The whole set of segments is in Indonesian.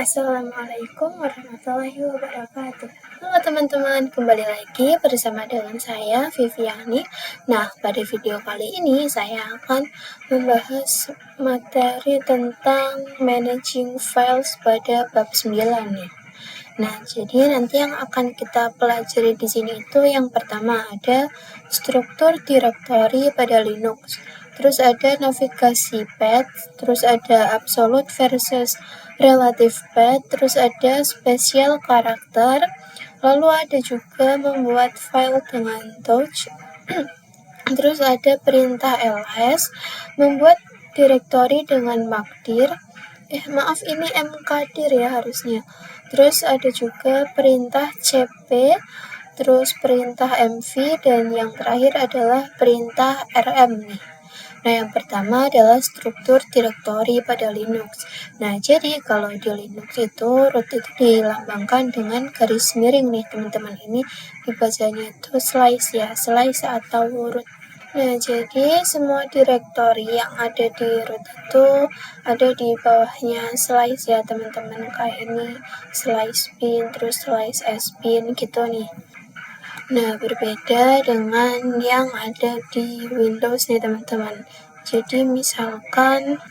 Assalamualaikum warahmatullahi wabarakatuh. Halo teman-teman, kembali lagi bersama dengan saya Viviani. Nah, pada video kali ini saya akan membahas materi tentang managing files pada bab 9 nih. Nah, jadi nanti yang akan kita pelajari di sini itu yang pertama ada struktur direktori pada Linux. Terus ada navigasi path, terus ada absolute versus relative path, terus ada spesial karakter, lalu ada juga membuat file dengan touch, terus ada perintah ls, membuat direktori dengan makdir, maaf ini mkdir ya harusnya. Terus ada juga perintah cp, terus perintah mv, dan yang terakhir adalah perintah rm nih. Nah, yang pertama adalah struktur direktori pada Linux. Nah, jadi kalau di Linux itu root itu dilambangkan dengan garis miring nih, teman-teman. Ini dibacanya itu slice ya, slice atau root. Nah, jadi semua direktori yang ada di root itu ada di bawahnya slice ya, teman-teman. Kayak ini slice bin, terus slice sbin gitu nih. Nah, berbeda dengan yang ada di Windows nih, teman-teman. Jadi misalkan,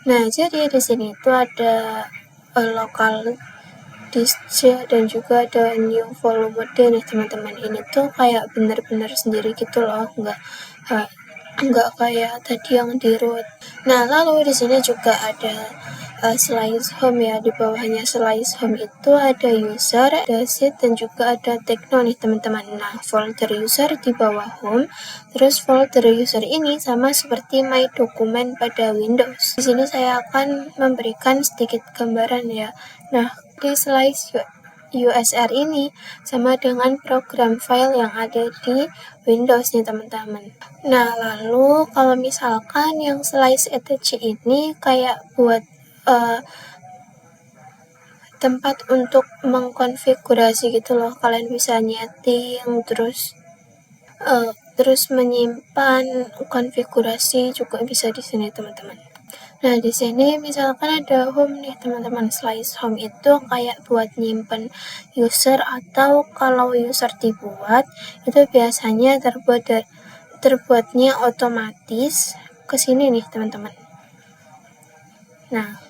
jadi di sini itu ada local disk C dan juga ada new volume D nih, teman-teman. Ini tuh kayak benar-benar sendiri gitu loh, nggak kayak tadi yang di root. Nah, lalu di sini juga ada slice home ya, di bawahnya slice home itu ada user, ada sheet, dan juga ada tekno nih, teman-teman. Nah, folder user di bawah home, terus folder user ini sama seperti my dokumen pada Windows. Di sini saya akan memberikan sedikit gambaran ya. Nah, di slice USR ini sama dengan program file yang ada di Windows nih, teman-teman. Nah, lalu kalau misalkan yang slice etc ini kayak buat tempat untuk mengkonfigurasi gitu loh. Kalian bisa nyeting, terus menyimpan konfigurasi juga bisa di sini, teman-teman. Nah, di sini misalkan ada home nih, teman-teman. Slice home itu kayak buat nyimpen user, atau kalau user dibuat itu biasanya terbuatnya otomatis ke sini nih, teman-teman. Nah,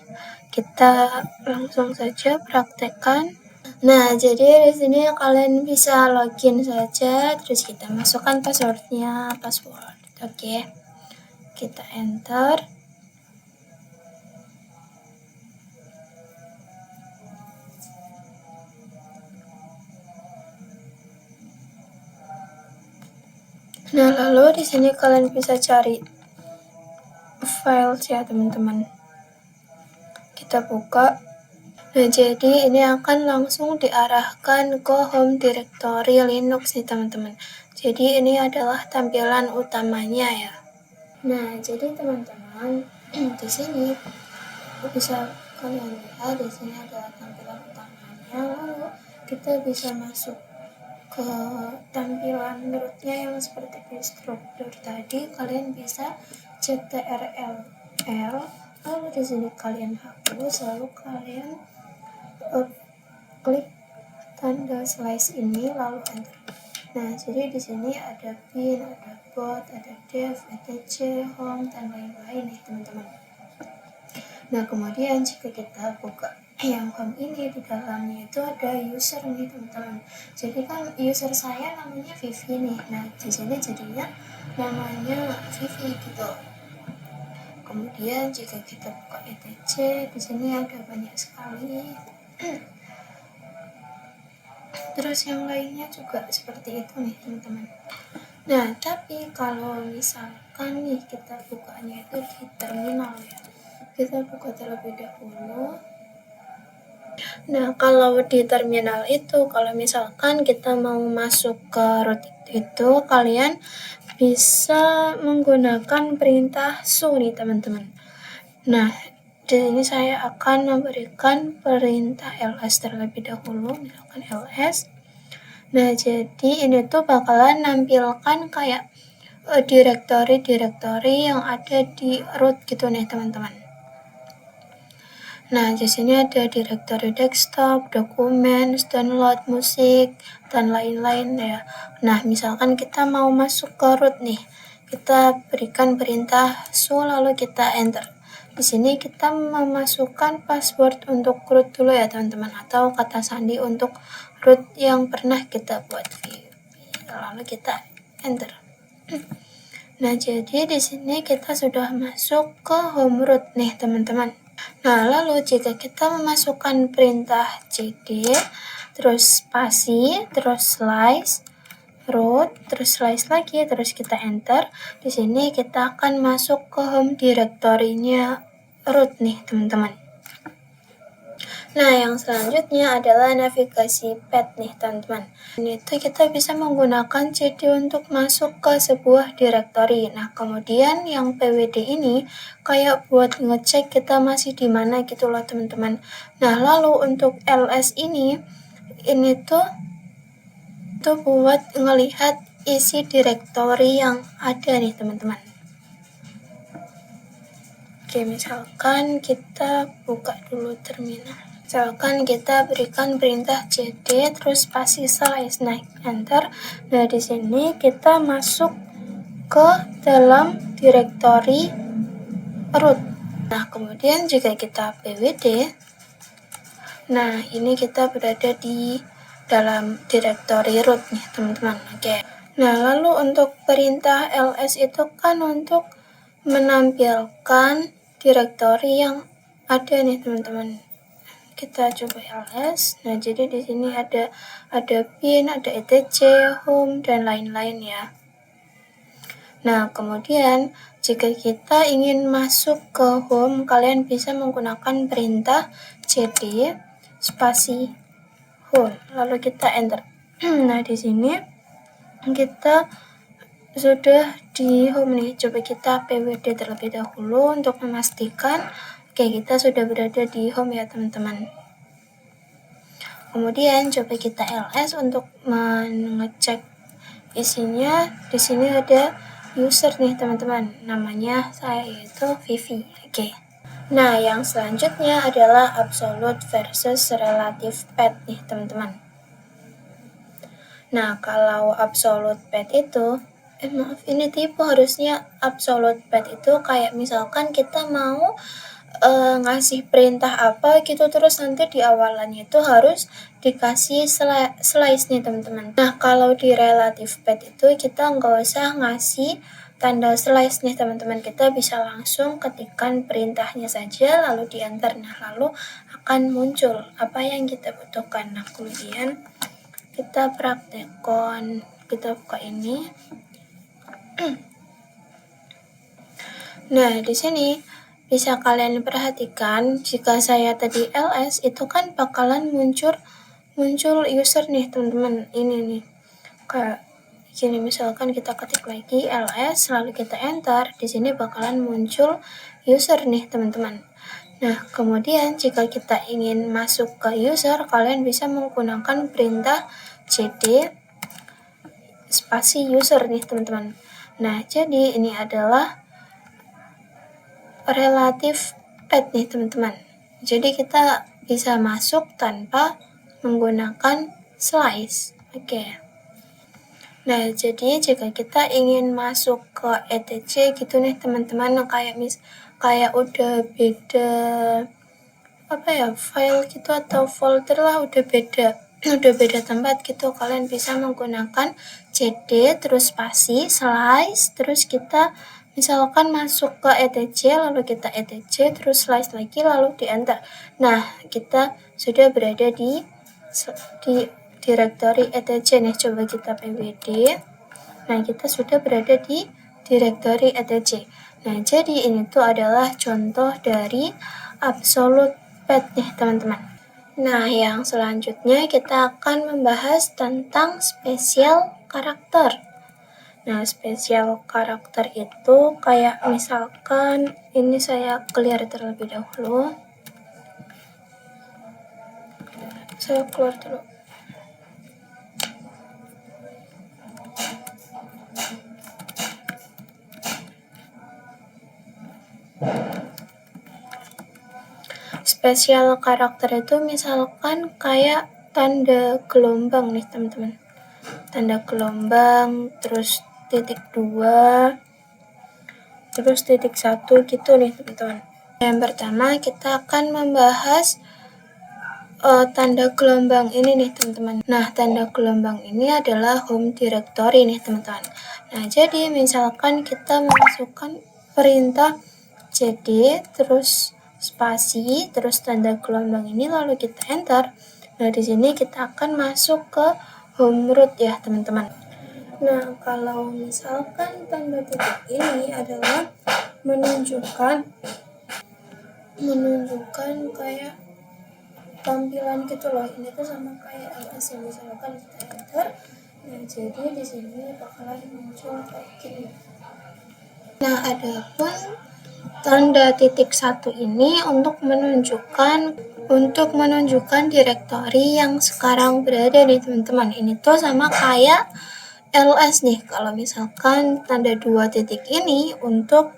kita langsung saja praktekkan. Nah, jadi di sini kalian bisa login saja, terus kita masukkan passwordnya, Oke. Kita enter. Nah, lalu di sini kalian bisa cari files ya, teman-teman. Kita buka. Nah, jadi ini akan langsung diarahkan ke home directory Linux nih, teman-teman. Jadi ini adalah tampilan utamanya ya. Nah, jadi teman-teman, di sini bisa kalian lihat di sini adalah tampilan utamanya. Lalu kita bisa masuk ke tampilan rootnya yang seperti di struktur tadi. Kalian bisa ctrl lalu di sini kalian hapus, lalu kalian klik tanda slice ini, lalu enter. Nah, jadi di sini ada bin, ada bot, ada dev, etc, home, dan lain-lain nih, teman-teman. Nah, kemudian jika kita buka yang home ini, di dalamnya itu ada user nih, teman-teman. Jadi kan user saya namanya Vivi nih. Nah, di sini jadinya namanya Vivi gitu. Kemudian jika kita buka etc, di sini ada banyak sekali. Terus yang lainnya juga seperti itu nih, teman-teman. Nah, tapi kalau misalkan nih kita bukanya itu di terminal ya. Kita buka terlebih dahulu. Nah, kalau di terminal itu, kalau misalkan kita mau masuk ke root itu, kalian bisa menggunakan perintah su nih, teman-teman. Nah, di sini saya akan memberikan perintah ls terlebih dahulu, misalkan ls. Nah, jadi ini tuh bakalan nampilkan kayak direktori yang ada di root gitu nih, teman-teman. Nah, di sini ada direktori desktop, dokumen, download musik, dan lain-lain ya. Nah, misalkan kita mau masuk ke root nih, kita berikan perintah su lalu kita enter. Di sini kita memasukkan password untuk root dulu ya teman-teman, atau kata sandi untuk root yang pernah kita buat. Lalu kita enter. Nah, jadi di sini kita sudah masuk ke home root nih teman-teman. Nah, lalu jika kita memasukkan perintah cd, terus spasi, terus slice, root, terus slice lagi, terus kita enter, di sini kita akan masuk ke home directory-nya root nih, teman-teman. Nah, yang selanjutnya adalah navigasi path nih, teman-teman. Ini tuh kita bisa menggunakan cd untuk masuk ke sebuah directory. Nah, kemudian yang pwd ini kayak buat ngecek kita masih di mana gitu loh, teman-teman. Nah, lalu untuk ls ini tuh buat ngelihat isi directory yang ada nih, teman-teman. Oke, misalkan kita buka dulu terminal. Misalkan kita berikan perintah cd terus spasi slice, naik enter. Nah, di sini kita masuk ke dalam directory root. Nah, kemudian jika kita pwd, nah ini kita berada di dalam directory root nih, teman-teman. Oke. Nah, lalu untuk perintah ls itu kan untuk menampilkan directory yang ada nih, teman-teman. Kita coba ls. Nah, jadi di sini ada bin, ada etc, home, dan lain-lain ya. Nah, kemudian jika kita ingin masuk ke home, kalian bisa menggunakan perintah cd spasi home, lalu kita enter. Nah, di sini kita sudah di home nih. Coba kita pwd terlebih dahulu untuk memastikan kita sudah berada di home ya, teman-teman. Kemudian coba kita ls untuk mengecek isinya. Di sini ada user nih, teman-teman. Namanya saya yaitu Vivi. Oke. Nah, yang selanjutnya adalah absolute versus relative path nih, teman-teman. Nah, kalau absolute path itu maaf, ini tipe. Harusnya absolute path itu kayak misalkan kita mau ngasih perintah apa gitu, terus nanti di awalannya itu harus dikasih slice nih, teman-teman. Nah, kalau di relative path itu kita nggak usah ngasih tanda slice nih, teman-teman. Kita bisa langsung ketikkan perintahnya saja lalu di enter. Nah, lalu akan muncul apa yang kita butuhkan. Nah, kemudian kita praktekkan, kita buka ini. Nah, di sini bisa kalian perhatikan jika saya tadi ls itu kan bakalan muncul user nih, teman-teman. Ini nih kayak gini, misalkan kita ketik lagi ls lalu kita enter, di sini bakalan muncul user nih, teman-teman. Nah, kemudian jika kita ingin masuk ke user, kalian bisa menggunakan perintah cd spasi user nih, teman-teman. Nah, jadi ini adalah relative path nih, teman-teman. Jadi kita bisa masuk tanpa menggunakan slice. Oke. Nah, jadi jika kita ingin masuk ke etc gitu nih, teman-teman, kayak udah beda file gitu atau folder lah, udah beda tempat gitu, kalian bisa menggunakan cd terus spasi slice, terus kita misalkan masuk ke etc lalu kita etc terus slice lagi lalu di enter. Nah, kita sudah berada di directory etc nih. Coba kita pwd. Nah, kita sudah berada di directory etc. Nah, jadi ini tuh adalah contoh dari absolute path nih, teman-teman. Nah, yang selanjutnya kita akan membahas tentang spesial karakter. Nah, spesial karakter itu kayak misalkan ini saya clear terlebih dahulu. Saya keluar dulu. spesial karakter itu misalkan kayak tanda gelombang nih teman-teman. Tanda gelombang, terus titik 2, terus titik 1 gitu nih teman-teman. Yang pertama kita akan membahas tanda gelombang ini nih teman-teman. Nah, tanda gelombang ini adalah home directory nih teman-teman. Nah, jadi misalkan kita memasukkan perintah cd terus spasi terus tanda gelombang ini lalu kita enter. Nah, di sini kita akan masuk ke home root ya teman-teman. Nah, kalau misalkan tanda titik ini adalah menunjukkan kayak tampilan gitu loh. Ini tuh sama kayak LS yang misalkan kita enter. Nah, jadi di sini bakalan muncul kayak gini. Nah, adapun tanda titik 1 ini untuk menunjukkan direktori yang sekarang berada nih teman-teman. Ini tuh sama kayak ls nih. Kalau misalkan tanda 2 titik ini untuk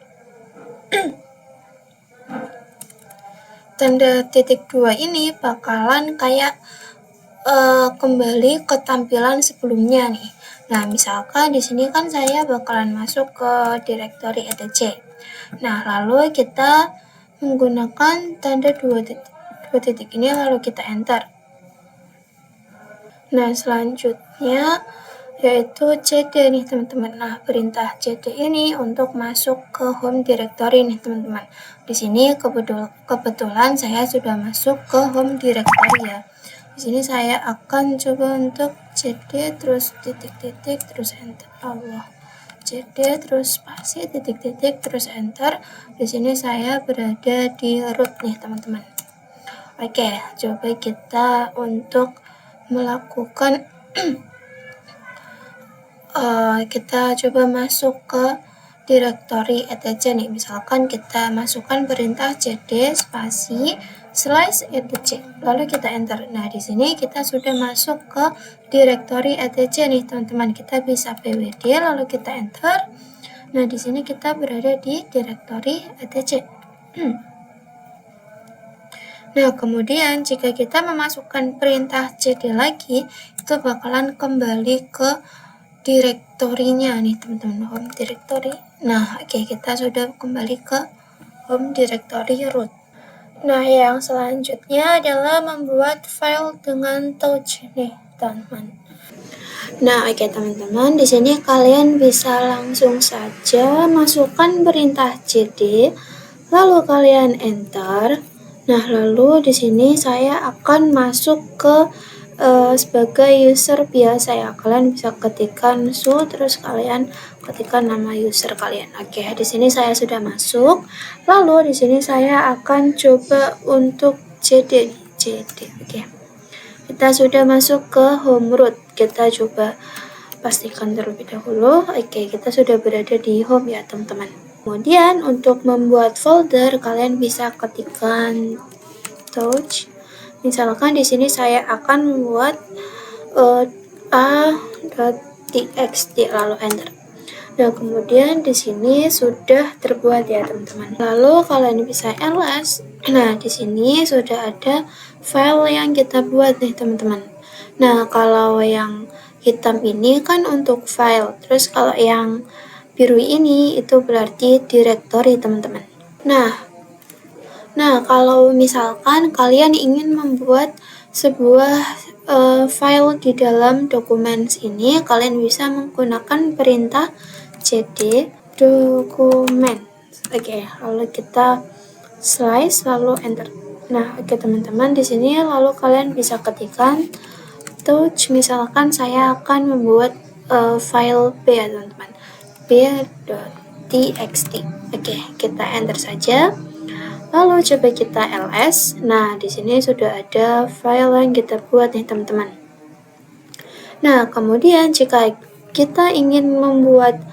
tanda titik 2 ini bakalan kayak kembali ke tampilan sebelumnya nih. Nah, misalkan di sini kan saya bakalan masuk ke direktori etc. Nah, lalu kita menggunakan tanda 2 titik ini lalu kita enter. Nah, selanjutnya yaitu cd nih teman-teman. Nah, perintah cd ini untuk masuk ke home directory nih teman-teman. Di sini kebetulan saya sudah masuk ke home directory ya. Di sini saya akan coba untuk cd terus titik-titik terus enter. Cd terus spasi titik-titik terus enter. Di sini saya berada di root nih teman-teman. Oke, coba kita untuk melakukan kita coba masuk ke direktori etc nih. Misalkan kita masukkan perintah cd spasi slash etc lalu kita enter. Nah, di sini kita sudah masuk ke direktori etc nih teman-teman. Kita bisa pwd lalu kita enter. Nah, di sini kita berada di direktori etc. Nah, kemudian jika kita memasukkan perintah cd lagi, itu bakalan kembali ke direktorinya nih teman-teman, home directory. Nah, oke, kita sudah kembali ke home directory root. Nah, yang selanjutnya adalah membuat file dengan touch nih teman-teman. Nah, oke teman-teman, di sini kalian bisa langsung saja masukkan perintah cd, lalu kalian enter. Nah, lalu di sini saya akan masuk ke sebagai user biasa ya. Kalian bisa ketikkan su terus kalian ketikkan nama user kalian. Oke, di sini saya sudah masuk. Lalu di sini saya akan coba untuk cd. Oke. Kita sudah masuk ke home root. Kita coba pastikan terlebih dahulu. Oke, kita sudah berada di home ya, teman-teman. Kemudian untuk membuat folder kalian bisa ketikkan touch. Misalkan di sini saya akan membuat a.txt lalu enter. Nah, kemudian di sini sudah terbuat ya teman-teman. Lalu kalian bisa ls. Nah, di sini sudah ada file yang kita buat nih teman-teman. Nah, kalau yang hitam ini kan untuk file. Terus kalau yang biru ini itu berarti directory teman-teman. Nah, kalau misalkan kalian ingin membuat sebuah file di dalam dokumen ini, kalian bisa menggunakan perintah cd dokumen. Oke, lalu kita slice lalu enter. Nah, oke teman-teman, di sini lalu kalian bisa ketikkan touch. Misalkan saya akan membuat file b ya teman-teman, b.txt. Oke, kita enter saja. Lalu coba kita ls. Nah, di sini sudah ada file yang kita buat nih teman-teman. Nah, kemudian jika kita ingin membuat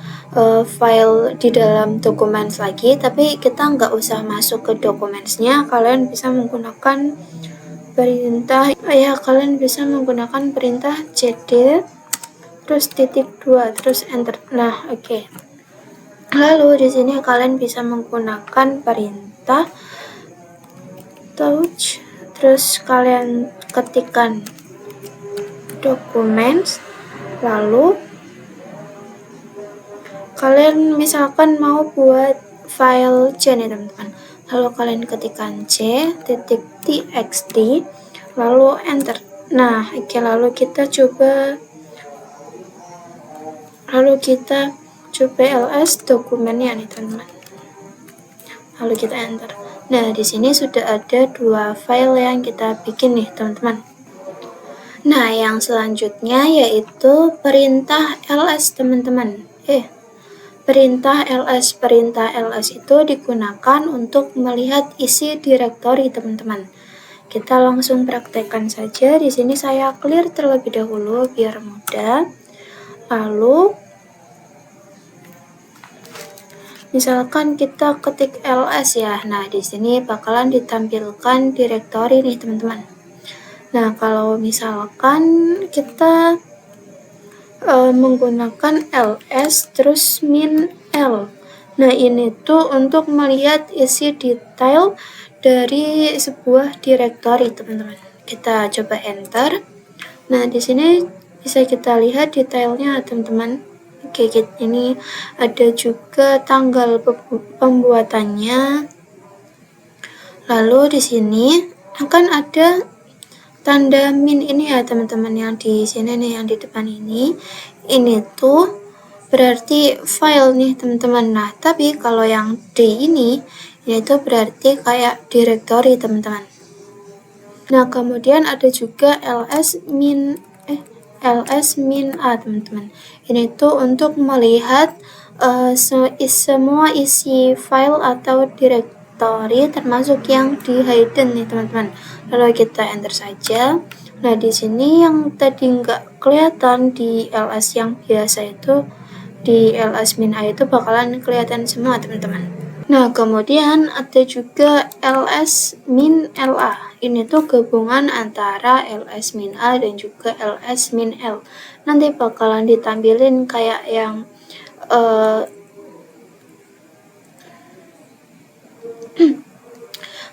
file di dalam dokumen lagi, tapi kita nggak usah masuk ke dokumennya, kalian bisa menggunakan perintah cd terus titik 2 terus enter. Nah, oke. Lalu di sini kalian bisa menggunakan perintah touch, terus kalian ketikkan documents, lalu kalian misalkan mau buat file C nih teman-teman, lalu kalian ketikkan c.txt lalu enter. Nah, oke, lalu kita coba ls dokumennya nih teman-teman, lalu kita enter. Nah, di sini sudah ada 2 file yang kita bikin nih teman-teman. Nah, yang selanjutnya yaitu perintah ls teman-teman. Perintah ls itu digunakan untuk melihat isi direktori teman-teman. Kita langsung praktekkan saja. Di sini saya clear terlebih dahulu biar mudah. Lalu misalkan kita ketik ls ya. Nah, di sini bakalan ditampilkan direktori nih teman-teman. Nah, kalau misalkan kita menggunakan ls terus min l. Nah, ini tuh untuk melihat isi detail dari sebuah direktori teman-teman. Kita coba enter. Nah, di sini bisa kita lihat detailnya teman-teman. Oke, ini ada juga tanggal pembuatannya. Lalu di sini akan ada tanda min ini ya teman-teman, yang di sini nih, yang di depan ini tuh berarti file nih teman-teman. Nah, tapi kalau yang D ini tuh berarti kayak directory teman-teman. Nah, kemudian ada juga ls min a teman-teman. Ini tuh untuk melihat semua isi file atau directory termasuk yang di hidden nih teman-teman. Lalu kita enter saja. Nah, di sini yang tadi nggak kelihatan di ls yang biasa itu, di ls min a itu bakalan kelihatan semua teman-teman. Nah, kemudian ada juga ls min la. Ini tuh gabungan antara ls min a dan juga ls min l. Nanti bakalan ditampilin kayak yang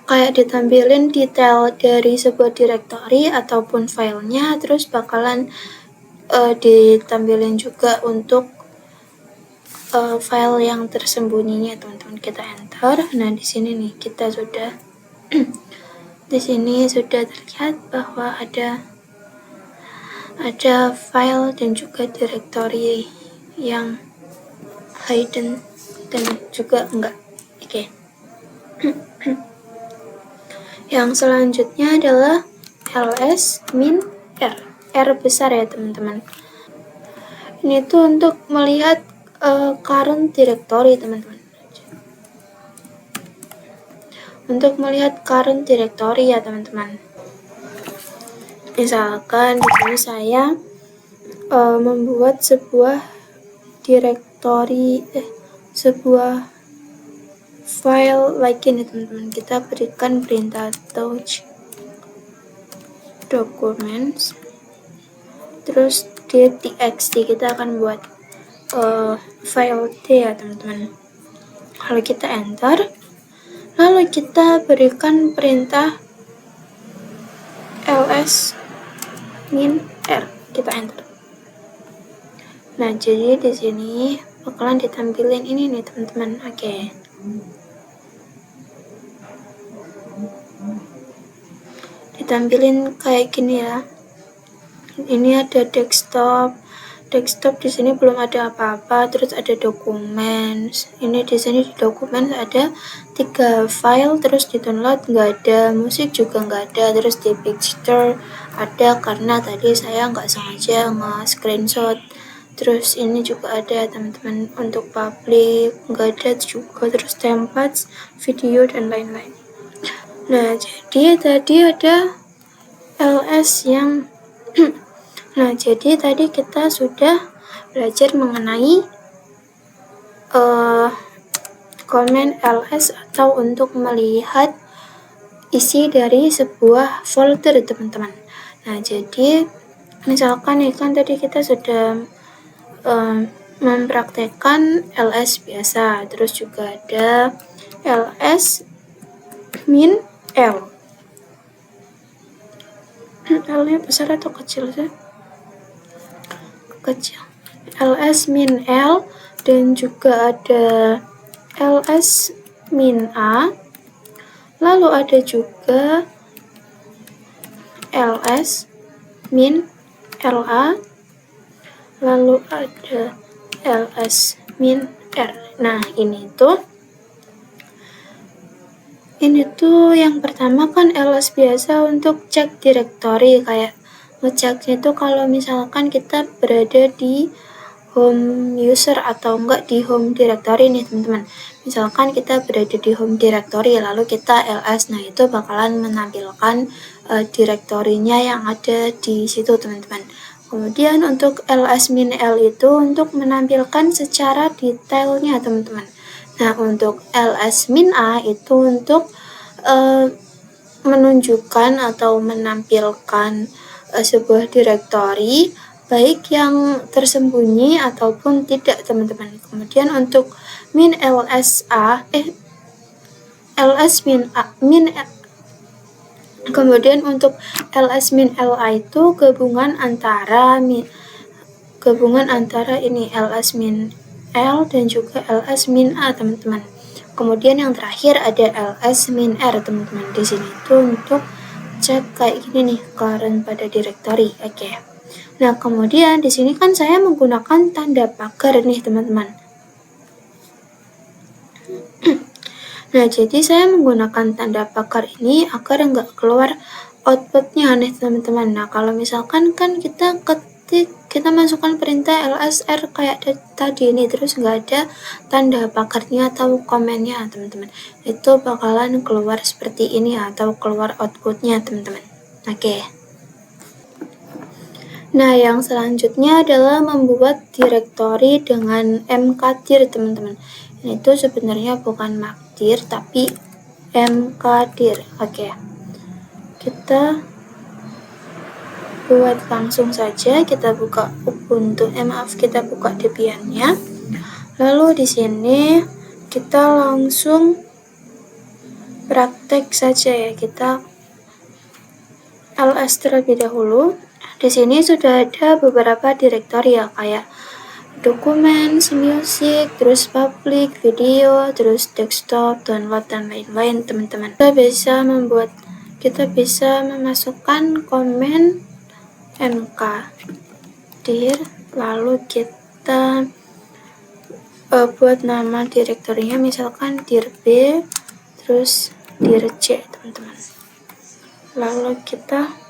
kayak ditampilin detail dari sebuah direktori ataupun filenya, terus bakalan ditampilin juga untuk file yang tersembunyinya teman-teman. Kita enter. Nah, di sini nih kita sudah di sini sudah terlihat bahwa ada file dan juga direktori yang hidden dan juga enggak. Oke. Yang selanjutnya adalah ls min r besar ya teman-teman. Ini tuh untuk melihat current directory teman-teman. Untuk melihat current directory ya teman-teman. Misalkan di sini saya membuat sebuah directory, sebuah file like ini teman-teman. Kita berikan perintah touch documents, terus di txt kita akan buat file D ya teman-teman. Lalu kita enter, lalu kita berikan perintah ls min r, kita enter. Nah, jadi di sini bakalan ditampilin ini nih teman-teman. Oke. Ditampilin kayak gini ya. Ini ada desktop di sini belum ada apa-apa, terus ada dokumen. Ini di sini di dokumen ada 3 file, terus di download nggak ada, musik juga nggak ada, terus di picture ada karena tadi saya nggak sengaja nge-screenshot. Terus ini juga ada teman-teman untuk public, nggak ada juga, terus templates, video dan lain-lain. Nah, jadi tadi ada ls yang nah, jadi tadi kita sudah belajar mengenai komen ls atau untuk melihat isi dari sebuah folder teman-teman. Nah, jadi misalkan nih kan tadi kita sudah mempraktekkan ls biasa, terus juga ada ls min l. L-nya besar atau kecil sih? Kecil. LS min L dan juga ada LS min A. Lalu ada juga LS min LA. Lalu ada LS min R. Nah, ini tuh yang pertama kan LS biasa untuk cek directory, kayak ngeceknya itu kalau misalkan kita berada di home user atau enggak di home directory nih teman-teman. Misalkan kita berada di home directory lalu kita ls, nah itu bakalan menampilkan direktorinya yang ada di situ teman-teman. Kemudian untuk ls-l itu untuk menampilkan secara detailnya teman-teman. Nah untuk ls-a itu untuk menunjukkan atau menampilkan sebuah direktori baik yang tersembunyi ataupun tidak teman-teman. Kemudian untuk min LSA ls min kemudian untuk ls min LA itu gabungan antara ini ls min L dan juga ls min A teman-teman. Kemudian yang terakhir ada ls min R teman-teman. Di sini itu untuk cek kayak gini nih current pada directory. Oke. Nah, kemudian di sini kan saya menggunakan tanda pagar nih, teman-teman. Nah, jadi saya menggunakan tanda pagar ini agar nggak keluar outputnya nih, teman-teman. Nah, kalau misalkan kan kita masukkan perintah lsr kayak tadi ini, terus nggak ada tanda pagarnya atau komennya, teman-teman. Itu bakalan keluar seperti ini atau keluar outputnya, teman-teman. Oke. Nah, yang selanjutnya adalah membuat direktori dengan mkdir, teman-teman. Ini itu sebenarnya bukan makdir, tapi mkdir. Oke. Kita buat langsung saja. Kita buka Ubuntu. Kita buka Debian-nya. Lalu di sini kita langsung praktek saja ya. Kita ls terlebih dahulu. Di sini sudah ada beberapa direktori ya, kayak dokumen, music, terus public, video, terus desktop, download, dan lain-lain teman-teman. Kita bisa memasukkan komen mkdir, lalu kita buat nama direktorinya misalkan dir B, terus dir C teman-teman. Lalu kita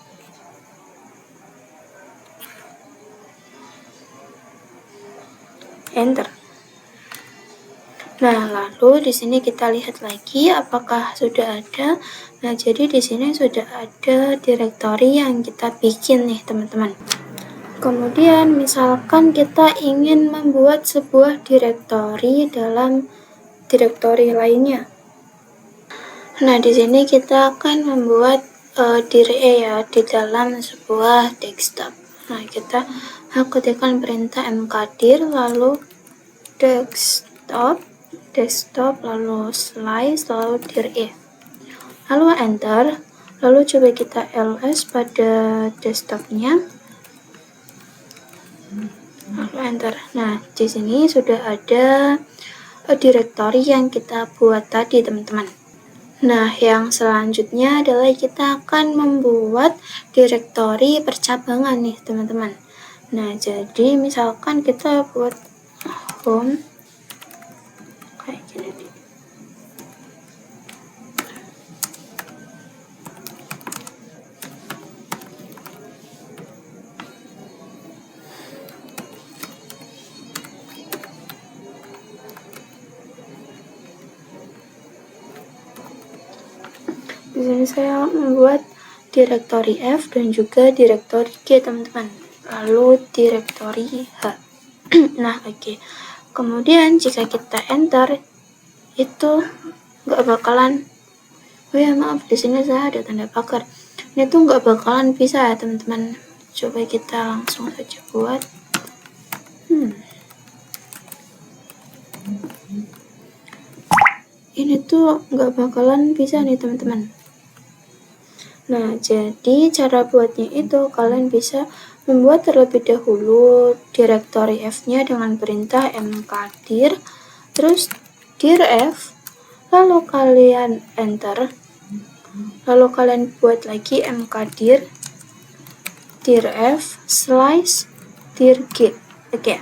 enter. Nah, lalu di sini kita lihat lagi apakah sudah ada. Nah, jadi di sini sudah ada direktori yang kita bikin nih, teman-teman. Kemudian misalkan kita ingin membuat sebuah direktori dalam direktori lainnya. Nah, di sini kita akan membuat dir E ya di dalam sebuah desktop. Nah, kita ketikkan perintah mkdir lalu desktop lalu slice lalu dir E. Lalu enter. Lalu coba kita ls pada desktopnya. Lalu enter. Nah, di sini sudah ada direktori yang kita buat tadi, teman-teman. Nah, yang selanjutnya adalah kita akan membuat direktori percabangan nih, teman-teman. Nah, jadi misalkan kita buat home kayak gini nih. Di sini saya membuat direktori F dan juga direktori G, teman-teman. Lalu direktori H. Nah, oke. Kemudian jika kita enter, itu nggak bakalan. Oh ya, maaf, di sini saya ada tanda pagar. Ini tuh nggak bakalan bisa ya, teman-teman. Coba kita langsung saja buat. Ini tuh nggak bakalan bisa nih, teman-teman. Nah, jadi cara buatnya itu kalian bisa membuat terlebih dahulu directory F-nya dengan perintah mkdir, terus dir F, lalu kalian enter, lalu kalian buat lagi mkdir, dir F, slice, dir G. Oke.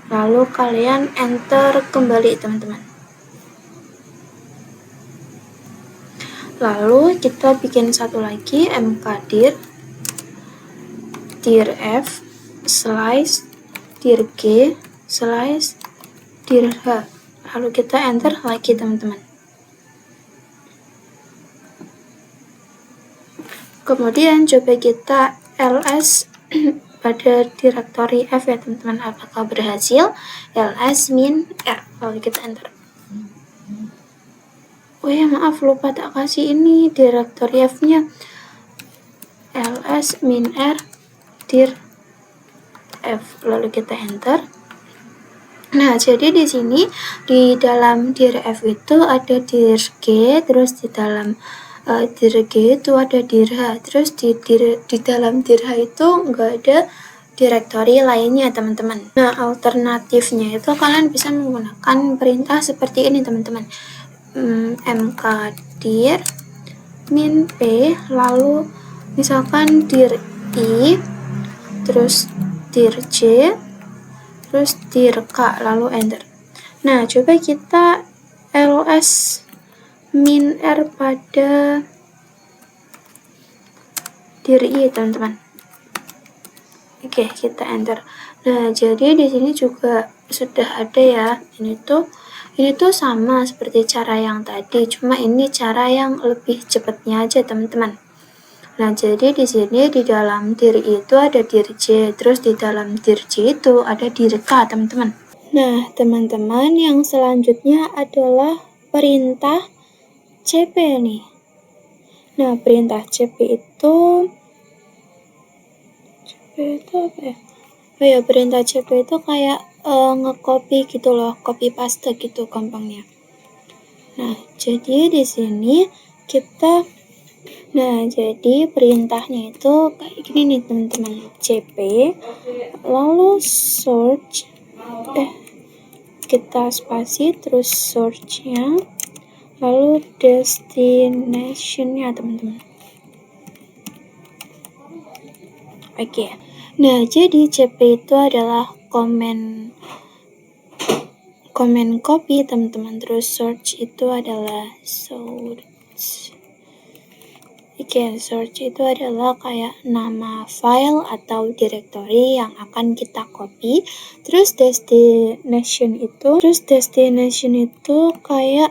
Lalu kalian enter kembali, teman-teman. Lalu kita bikin satu lagi mkdir, dir F, slice, dir G, slice, dir H. Lalu kita enter lagi, teman-teman. Kemudian coba kita ls pada directory F ya, teman-teman. Apakah berhasil? ls min r. Lalu kita enter. Oh ya, maaf, lupa tak kasih ini directory F-nya. ls min r dir F. Lalu kita enter. Nah, jadi di sini di dalam dir F itu ada dir G, terus di dalam dir G itu ada dir H, terus di dalam dir H itu nggak ada directory lainnya, teman-teman. Nah, alternatifnya itu kalian bisa menggunakan perintah seperti ini, teman-teman. Mkdir min P, lalu misalkan dir I, terus dir J, terus dir K, lalu enter. Nah, coba kita ls min R pada dir I, teman-teman. Oke, kita enter. Nah, jadi di sini juga sudah ada ya. Ini tuh sama seperti cara yang tadi, cuma ini cara yang lebih cepatnya aja, teman-teman. Nah, jadi di sini di dalam dir I itu ada dir J, terus di dalam dir J itu ada dir K, teman-teman. Nah, teman-teman, yang selanjutnya adalah perintah CP nih. Nah, perintah CP itu apa ya? Oh ya, perintah CP itu kayak nge-copy gitu loh, copy paste gitu gampangnya. Nah, jadi di sini kita jadi perintahnya itu kayak gini nih, teman-teman. CP lalu search kita spasi terus search-nya lalu destination-nya, teman-teman. Oke. Nah, jadi CP itu adalah comment copy, teman-teman. Terus search itu adalah search. Search itu adalah kayak nama file atau directory yang akan kita copy. Terus destination itu kayak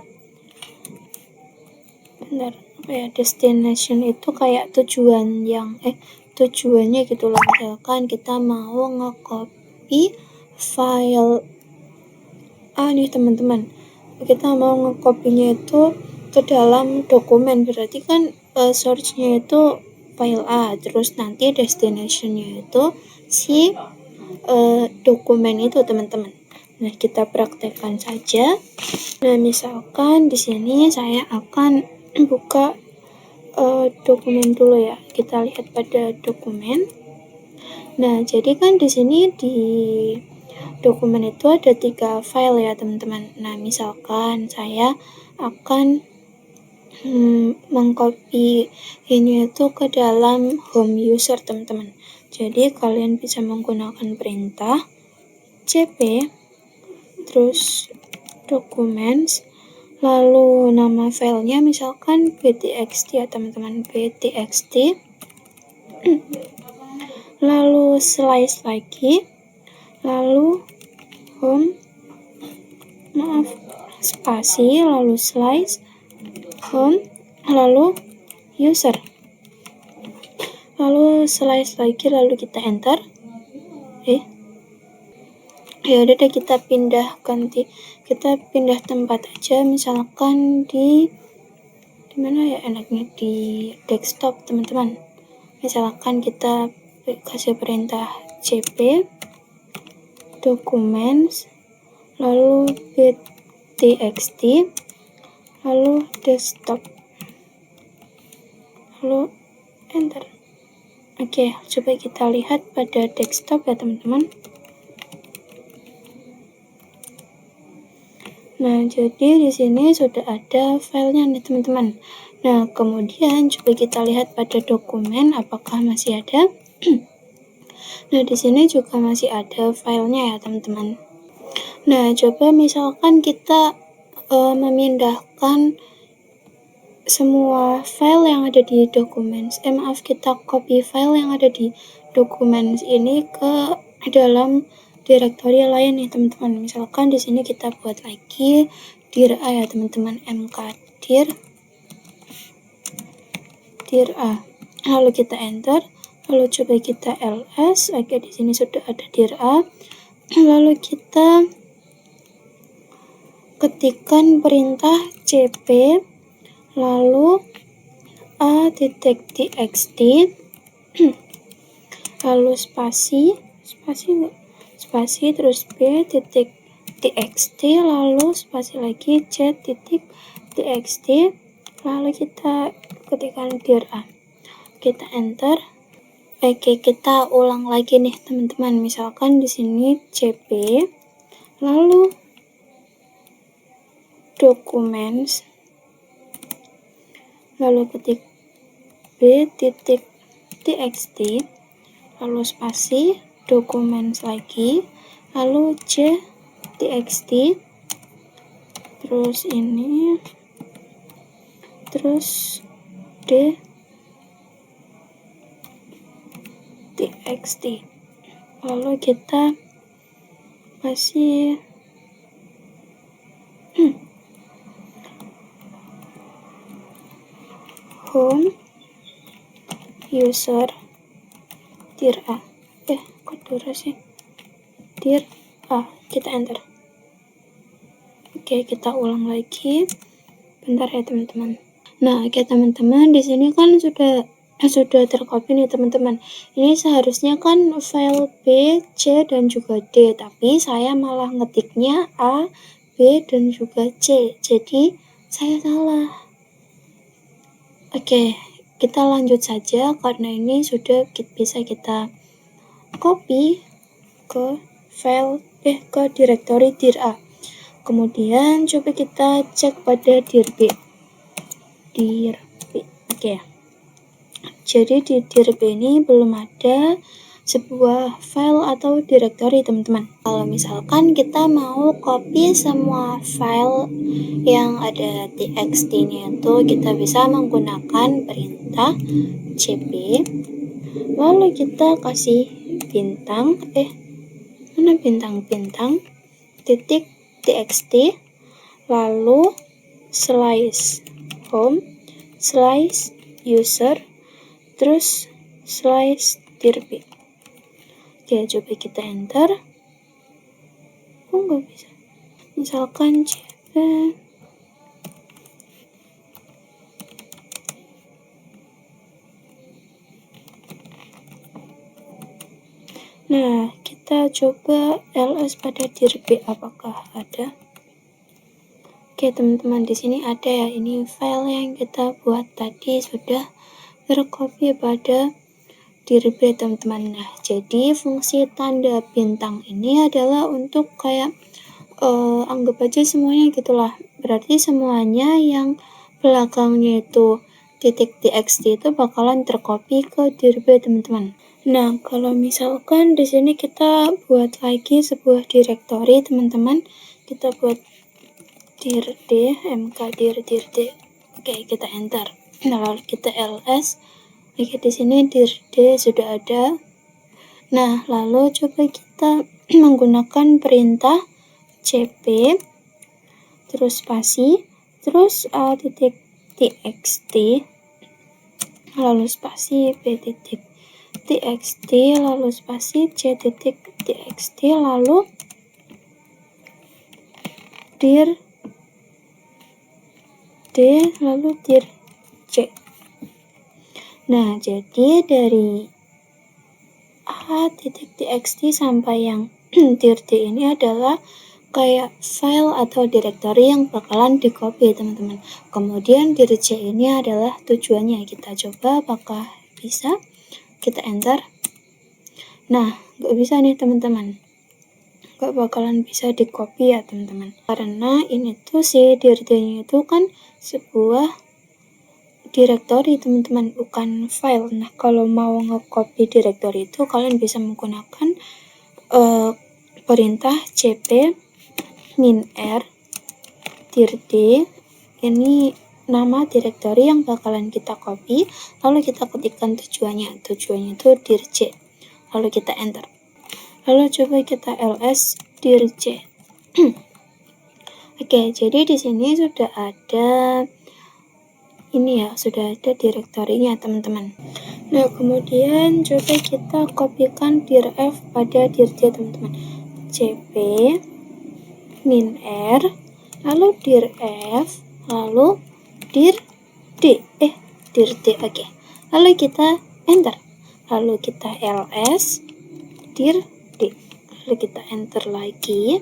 destination itu kayak tujuannya gitu loh. Misalkan kita mau nge-copy file nih, teman-teman. Kita mau nge-copy-nya itu ke dalam dokumen, berarti kan search-nya itu file A, terus nanti destination-nya itu si dokumen itu, teman-teman. Nah, kita praktekkan saja. Nah, misalkan di sini saya akan buka dokumen dulu ya. Kita lihat pada dokumen. Nah, jadi kan di sini di dokumen itu ada 3 file ya, teman-teman. Nah, misalkan saya akan mengcopy ini itu ke dalam home user, teman-teman. Jadi kalian bisa menggunakan perintah cp terus documents, lalu nama filenya misalkan btxt ya, teman-teman, btxt, lalu slice lagi, lalu home spasi, lalu slice home, lalu user, lalu slice lagi, lalu kita enter. Ya udah deh, kita pindah tempat aja, misalkan di mana ya enaknya, di desktop, teman-teman. Misalkan kita kasih perintah cp documents lalu btxt lalu desktop, lalu enter. Oke, coba kita lihat pada desktop ya teman-teman. Nah, jadi di sini sudah ada filenya nih teman-teman. Nah, kemudian coba kita lihat pada dokumen apakah masih ada. Nah, di sini juga masih ada filenya ya teman-teman. Nah, coba misalkan kita memindahkan semua file yang ada di dokumen. Maaf, kita copy file yang ada di dokumen ini ke dalam direktori lain nih teman-teman. Misalkan di sini kita buat lagi dir A ya teman-teman, mkdir dir A. Lalu kita enter, lalu coba kita ls. Oke, di sini sudah ada dir A. Lalu kita ketikkan perintah cp lalu a.txt lalu spasi terus b.txt lalu spasi lagi c.txt lalu kita ketikkan dir A. Kita enter. Oke, kita ulang lagi nih teman-teman. Misalkan di sini cp lalu documents lalu ketik b.txt lalu spasi documents lagi lalu c.txt terus ini terus d.txt lalu kita kasih home user dir A. Kok durasi dir A. Kita enter. Oke, kita ulang lagi. Bentar ya teman-teman. Nah, oke teman-teman, di sini kan sudah tercopy nih teman-teman. Ini seharusnya kan file B, C dan juga D, tapi saya malah ngetiknya A, B dan juga C. Jadi saya salah. Oke, kita lanjut saja karena ini sudah bisa kita copy ke file ke direktori dir A. Kemudian coba kita cek pada dir B. Oke. Jadi di dir B ini belum ada sebuah file atau direktori teman-teman. Kalau misalkan kita mau copy semua file yang ada txt-nya itu, kita bisa menggunakan perintah cp lalu kita kasih bintang mana bintang titik txt lalu slice home slice user terus slice dir B. Oke, coba kita enter. Nggak bisa. Misalkan cp nah, kita coba ls pada dir B apakah ada. Oke, teman-teman, di sini ada ya. Ini file yang kita buat tadi sudah tercopy pada dir B teman-teman. Nah, jadi fungsi tanda bintang ini adalah untuk kayak anggap aja semuanya gitulah. Berarti semuanya yang belakangnya itu titik txt itu bakalan tercopy ke dir B teman-teman. Nah, kalau misalkan di sini kita buat lagi sebuah direktori teman-teman, kita buat dir D, mkdir dir D. Oke, kita enter. Nah, lalu kita ls. Oke, di sini dir D sudah ada. Nah, lalu coba kita menggunakan perintah cp terus spasi terus a.txt lalu spasi b.txt lalu spasi c.txt lalu dir D lalu dir C. Nah, jadi dari a.txt sampai yang dir D ini adalah kayak file atau direktori yang bakalan di copy teman-teman. Kemudian dir C ini adalah tujuannya. Kita coba apakah bisa, kita enter. Nah, nggak bisa nih teman-teman, nggak bakalan bisa di copy ya teman-teman, karena ini tuh si dir-nya itu kan sebuah directory teman-teman, bukan file. Nah, kalau mau nge-copy directory itu kalian bisa menggunakan perintah cp -r dir-d. Ini nama directory yang bakalan kita copy, lalu kita ketikkan tujuannya itu dir-c, lalu kita enter. Lalu coba kita ls dir-c. Oke, jadi di sini sudah ada sudah ada direktorinya teman-teman. Nah, kemudian coba kita kopikan dir-f pada dir-c teman-teman. cp -r lalu dir-f lalu dir-d dir-d. Oke, lalu kita enter, lalu kita ls dir-d, lalu kita enter lagi.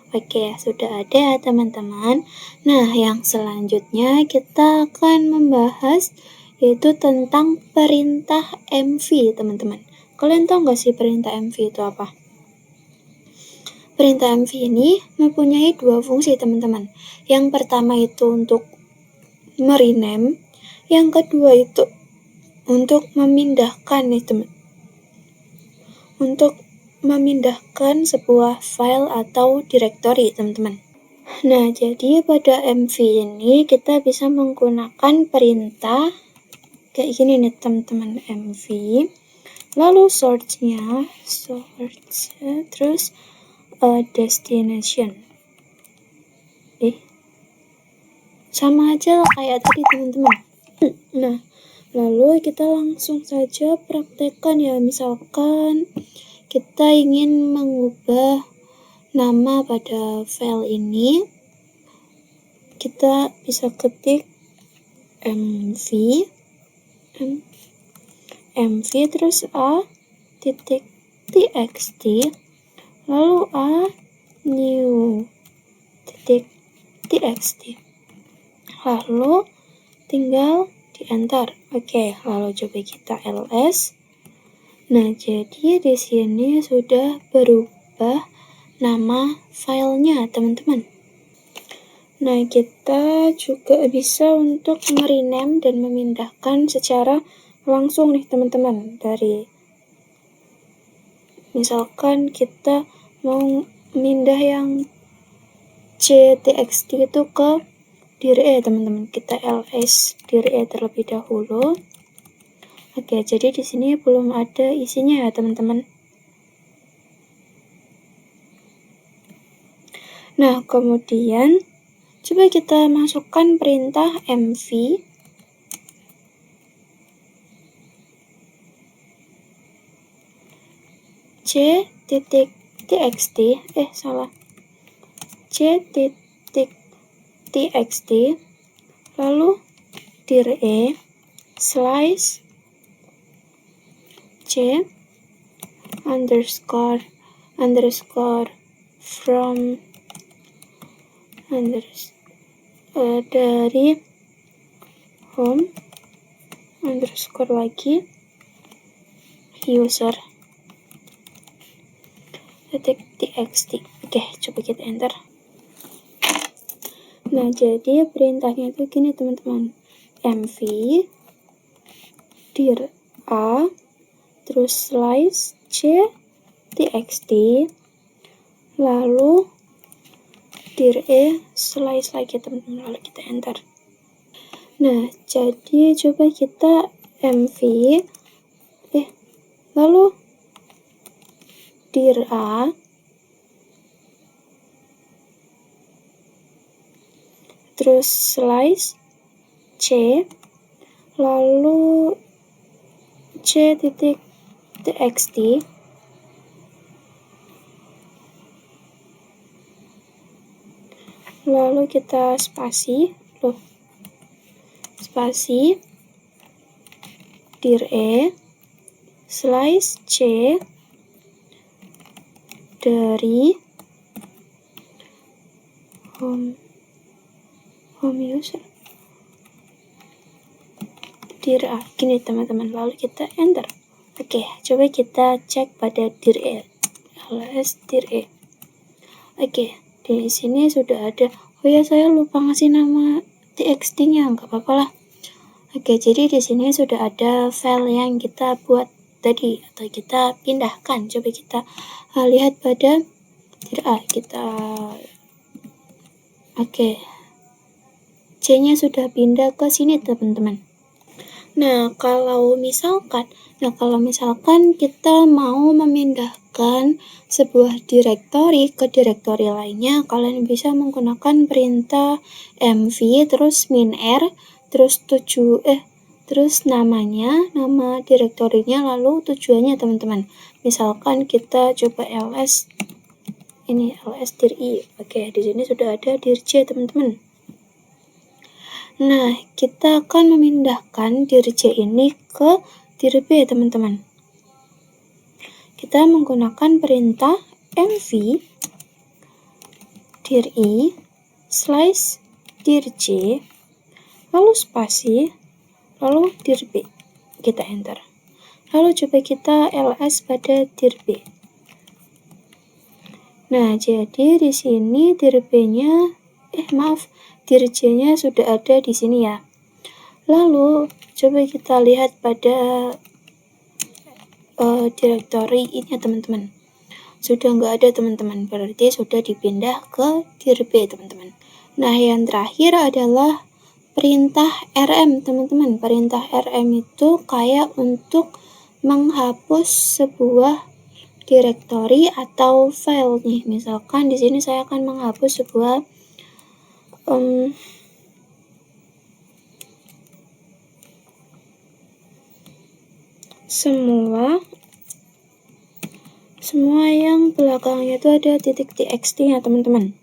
Oke, sudah ada teman-teman. Nah, yang selanjutnya kita akan membahas yaitu tentang perintah mv teman-teman. Kalian tahu nggak sih perintah mv itu apa? Perintah mv ini mempunyai dua fungsi teman-teman. Yang pertama itu untuk merename, yang kedua itu untuk memindahkan nih teman, untuk memindahkan sebuah file atau directory teman-teman. Nah, jadi pada mv ini kita bisa menggunakan perintah kayak gini nih teman-teman, mv lalu source-nya terus destination. Sama aja kayak tadi teman-teman. Nah, lalu kita langsung saja praktekkan ya. Misalkan kita ingin mengubah nama pada file ini, kita bisa ketik mv terus a titik txt lalu a new titik txt, lalu tinggal di enter. Oke, lalu coba kita ls. Nah, jadi di sini sudah berubah nama filenya teman-teman. Nah, kita juga bisa untuk merename dan memindahkan secara langsung nih teman-teman. Dari misalkan kita mau mindah yang ctxt itu ke dir-e teman-teman, kita ls dir-e terlebih dahulu. Oke, jadi di sini belum ada isinya ya teman-teman. Nah, kemudian coba kita masukkan perintah mv c.txt c.txt lalu dir-e slice c underscore from dari home underscore lagi user txt. Oke, coba kita enter. Nah, jadi perintahnya itu gini teman-teman, mv dir a terus slice c txt lalu dir-e slice lagi teman-teman, lalu kita enter. Nah, jadi coba kita mv lalu dir-a terus slice c lalu c.txt lalu kita spasi dir-e slice c dari home user dir A gini teman-teman, lalu kita enter. Oke, coba kita cek pada dir E, ls dir E. Oke, di sini sudah ada. Oh ya, saya lupa ngasih nama txt-nya, nggak apa-apa lah. Oke, jadi di sini sudah ada file yang kita buat tadi atau kita pindahkan. Coba kita lihat pada dir A. Oke, C-nya sudah pindah ke sini teman-teman. Nah, kalau misalkan kita mau memindahkan sebuah direktori ke direktori lainnya, kalian bisa menggunakan perintah mv terus -r terus terus nama direktorinya lalu tujuannya teman-teman. Misalkan kita coba ls dir I. Oke, di sini sudah ada dir C teman-teman. Nah, kita akan memindahkan dir C ini ke dir B teman-teman. Kita menggunakan perintah mv dir I /dir C lalu spasi lalu dir B. Kita enter. Lalu coba kita ls pada dir B. Nah, jadi di sini dir B-nya dir C-nya sudah ada di sini ya. Lalu coba kita lihat pada direktori ini ya teman-teman. Sudah nggak ada teman-teman, berarti sudah dipindah ke dir B teman-teman. Nah, yang terakhir adalah perintah rm teman-teman. Perintah rm itu kayak untuk menghapus sebuah direktori atau file nih. Misalkan di sini saya akan menghapus sebuah semua yang belakangnya itu ada titik txt ya teman-teman.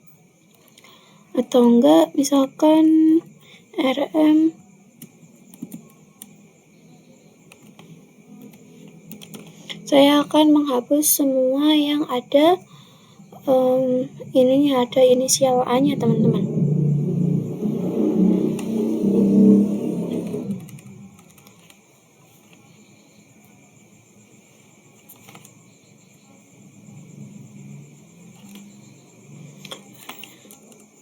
Atau enggak misalkan rm saya akan menghapus semua yang ada ada inisial A-nya teman-teman.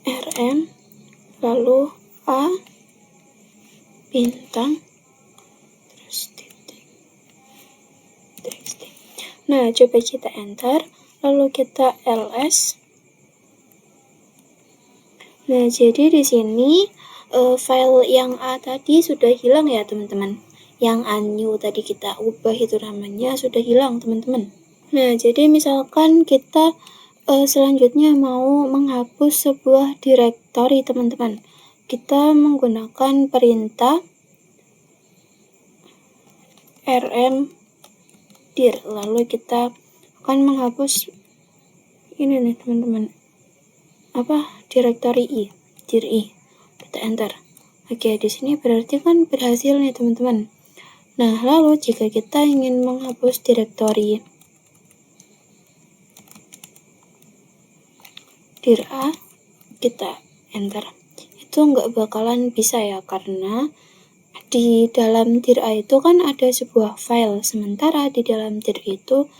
rm lalu A bintang terus titik txt. Nah, coba kita enter lalu kita ls. Nah, jadi di sini file yang A tadi sudah hilang ya teman-teman. Yang new tadi kita ubah itu namanya sudah hilang teman-teman. Nah, jadi misalkan kita selanjutnya mau menghapus sebuah direktori teman-teman. Kita menggunakan perintah rm dir, lalu kita akan menghapus ini nih teman-teman, direktori dir I. Kita enter. Oke, di sini berarti kan berhasil nih teman-teman. Nah, lalu jika kita ingin menghapus direktori dir A, kita enter. Itu nggak bakalan bisa ya, karena di dalam dir A itu kan ada sebuah file, sementara di dalam dir itu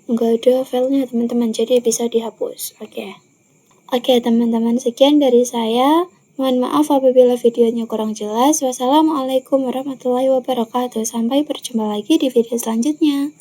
nggak ada filenya teman-teman, jadi bisa dihapus. Oke teman-teman, sekian dari saya. Mohon maaf apabila videonya kurang jelas. Wassalamualaikum warahmatullahi wabarakatuh. Sampai berjumpa lagi di video selanjutnya.